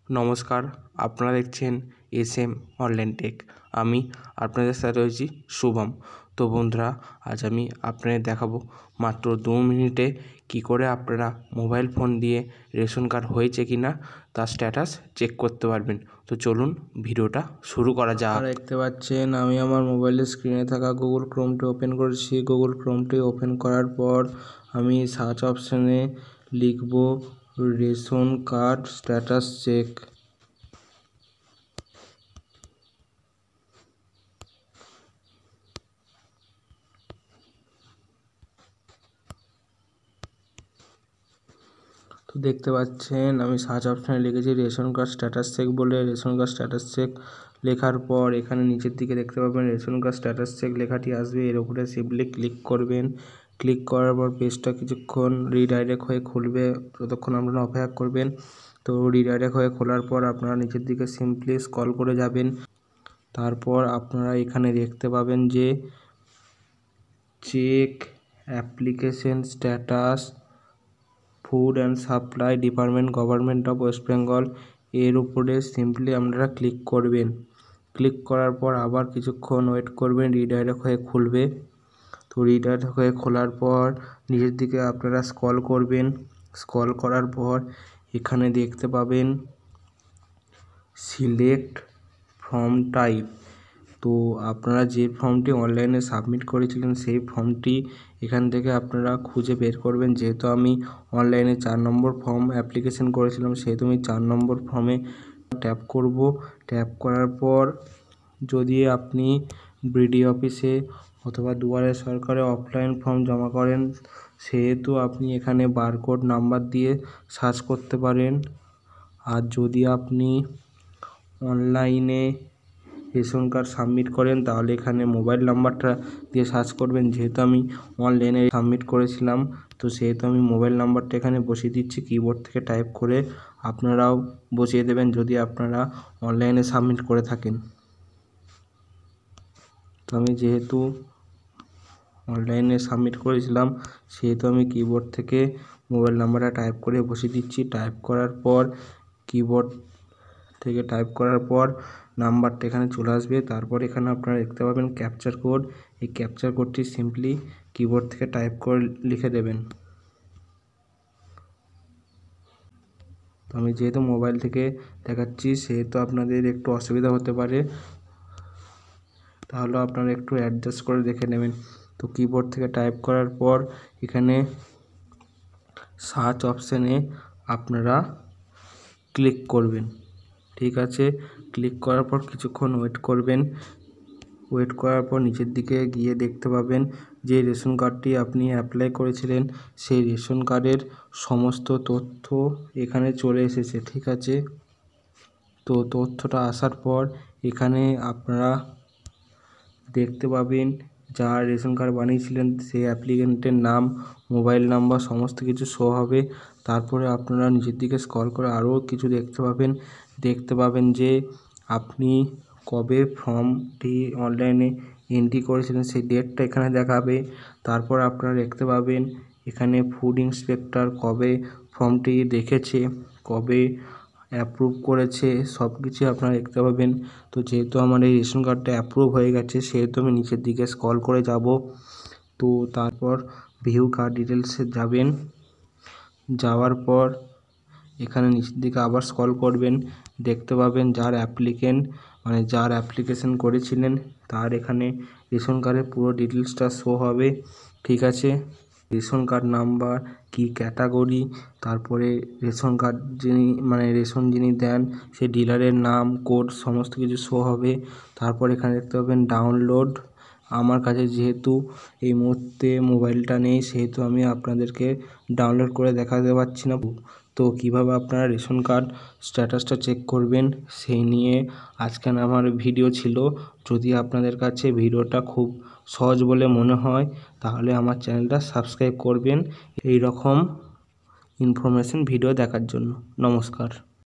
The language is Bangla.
নমস্কার, আপনারা দেখছেন SM অনলাইন টেক। আমি আপনাদের সাথে রয়েছি শুভম। তো বন্ধুরা, আজ আমি আপনাদের দেখাবো মাত্র 2 মিনিটে কি করে আপনারা মোবাইল ফোন দিয়ে রেশন কার্ড হয়েছে কি না তার স্ট্যাটাস চেক করতে পারবেন। তো চলুন ভিডিওটা শুরু করা যাক। আপনারা দেখতে পাচ্ছেন আমি আমার মোবাইলের স্ক্রিনে থাকা গুগল ক্রোমটি ওপেন করেছি। গুগল ক্রোমটি ওপেন করার পর আমি সার্চ অপশানে লিখব রেশন কার্ড স্ট্যাটাস চেক। তো দেখতে পাচ্ছেন আমি সার্চ অপশানে লিখেছি রেশন কার্ড স্ট্যাটাস চেক বলে। রেশন কার্ড স্ট্যাটাস চেক লেখার পর এখানে নিচের দিকে দেখতে পাবেন রেশন কার্ড স্ট্যাটাস চেক লেখাটি আসবে। এর উপরে সিম্পলি ক্লিক করবেন। ক্লিক করার পর পেজটা কিছুক্ষণ রিডাইরেক্ট হয়ে খুলবে, ততক্ষণ আপনারা অপেক্ষা করবেন। তো রিডাইরেক্ট হয়ে খোলার পর আপনারা নিচের দিকে সিম্পলি স্ক্রল করে যাবেন। তারপর আপনারা এখানে দেখতে পাবেন যে check application status food and supply department government of West Bengal, এর উপরে সিম্পলি আপনারা ক্লিক করবেন। ক্লিক করার পর আবার কিছুক্ষণ ওয়েট করবেন, রিডাইরেক্ট হয়ে খুলবে। তো রিডাইরেক্ট হয়ে খোলার পর নিচের দিকে আপনারা স্ক্রল করবেন। স্ক্রল করার পর এখানে দেখতে পাবেন সিলেক্ট ফর্ম টাইপ। তো আপনারা যে ফর্মটি অনলাইনে সাবমিট করেছিলেন সেই ফর্মটি এখান থেকে আপনারা খুঁজে বের করবেন। যেহেতু আমি অনলাইনে 4 নম্বর ফর্ম অ্যাপ্লিকেশন করেছিলাম, সেহেতু আমি 4 নম্বর ফর্মে ট্যাপ করব। ট্যাপ করার পর যদি আপনি বিডিও অফিসে অথবা দুয়ারে সরকারে অফলাইন ফর্ম জমা করেন, সেহেতু আপনি এখানে বারকোড নাম্বার দিয়ে সার্চ করতে পারেন। আর যদি আপনি অনলাইনে রেশন কার্ড সাবমিট করেন তাহলে এখানে মোবাইল নাম্বারটা দিয়ে সার্চ করবেন। যেহেতু আমি অনলাইনে সাবমিট করেছিলাম, তো সেহেতু আমি মোবাইল নাম্বারটা এখানে বসিয়ে দিচ্ছি। কিবোর্ড থেকে টাইপ করে আপনারাও বসিয়ে দেবেন যদি আপনারা অনলাইনে সাবমিট করে থাকেন। তো আমি যেহেতু অনলাইনে সাবমিট করেছিলাম, সেহেতু আমি কিবোর্ড থেকে মোবাইল নাম্বারটা টাইপ করে বসিয়ে দিচ্ছি। টাইপ করার পর কিবোর্ড থেকে টাইপ করার পর নাম্বারটা এখানে চলে আসবে। তারপর এখানে আপনারা দেখতে পাবেন ক্যাপচার কোড। এই ক্যাপচার কোডটি সিম্পলি কিবোর্ড থেকে টাইপ করে লিখে দেবেন। তো আমি যেহেতু মোবাইল থেকে দেখাচ্ছি, সেহেতু আপনাদের একটু অসুবিধা হতে পারে, তাহলে আপনারা একটু অ্যাডজাস্ট করে দেখে নেবেন। তো কিবোর্ড থেকে টাইপ করার পর এখানে সার্চ অপশানে আপনারা ক্লিক করবেন। ঠিক আছে, ক্লিক করার পর কিছুক্ষণ ওয়েট করবেন। ওয়েট করার পর নিচের দিকে গিয়ে দেখতে পাবেন যে রেশন কার্ডটি আপনি অ্যাপ্লাই করেছিলেন সেই রেশন কার্ডের সমস্ত তথ্য এখানে চলে এসেছে। ঠিক আছে, তো তথ্যটা আসার পর এখানে আপনারা দেখতে পাবেন যার রেশন কার্ড বানিয়েছিলেন সেই অ্যাপ্লিকেন্টের নাম, মোবাইল নাম্বার সমস্ত কিছু শো হবে। তারপরে আপনারা নিচের দিকে স্ক্রল করে আরও কিছু দেখতে পাবেন যে আপনি কবে ফর্মটি অনলাইনে এন্ট্রি করেছিলেন সেই ডেটটা এখানে দেখাবে। তারপর আপনারা দেখতে পাবেন এখানে ফুড ইন্সপেক্টর কবে ফর্মটি দেখেছে, কবে অ্যাপ্রুভ করেছে, সব কিছুই আপনারা দেখতে পাবেন। তো যেহেতু আমার এই রেশন কার্ডটা অ্যাপ্রুভ হয়ে গেছে, সেহেতু আমি নিচের দিকে স্ক্রল করে যাব। তো তারপর ভিউ কার্ড ডিটেলসে যাবেন। যাওয়ার পর এখানে নিচের দিকে আবার স্ক্রল করবেন। দেখতে পাবেন যার অ্যাপ্লিকেন্ট মানে যার অ্যাপ্লিকেশন করেছিলেন তার এখানে রেশন কার্ডের পুরো ডিটেলসটা শো হবে। ঠিক আছে, রেশন কার্ড নাম্বার, কি ক্যাটাগরি, তারপরে রেশন কার্ড রেশন যিনি দেন সেই ডিলারের নাম, কোড সমস্ত কিছু শো হবে। তারপর এখানে দেখতে পাবেন ডাউনলোড। আমার কাছে যেহেতু এই মুহূর্তে মোবাইলটা নেই, সেহেতু আমি আপনাদেরকে ডাউনলোড করে দেখাতে পারছি না। তো কীভাবে আপনারা রেশন কার্ড স্ট্যাটাসটা চেক করবেন সেই নিয়ে আজকের আমার ভিডিও ছিল। যদি আপনাদের কাছে ভিডিওটা খুব সহজ বলে মনে হয় তাহলে আমার চ্যানেলটা সাবস্ক্রাইব করবেন এই রকম ইনফরমেশন ভিডিও দেখার জন্য। নমস্কার।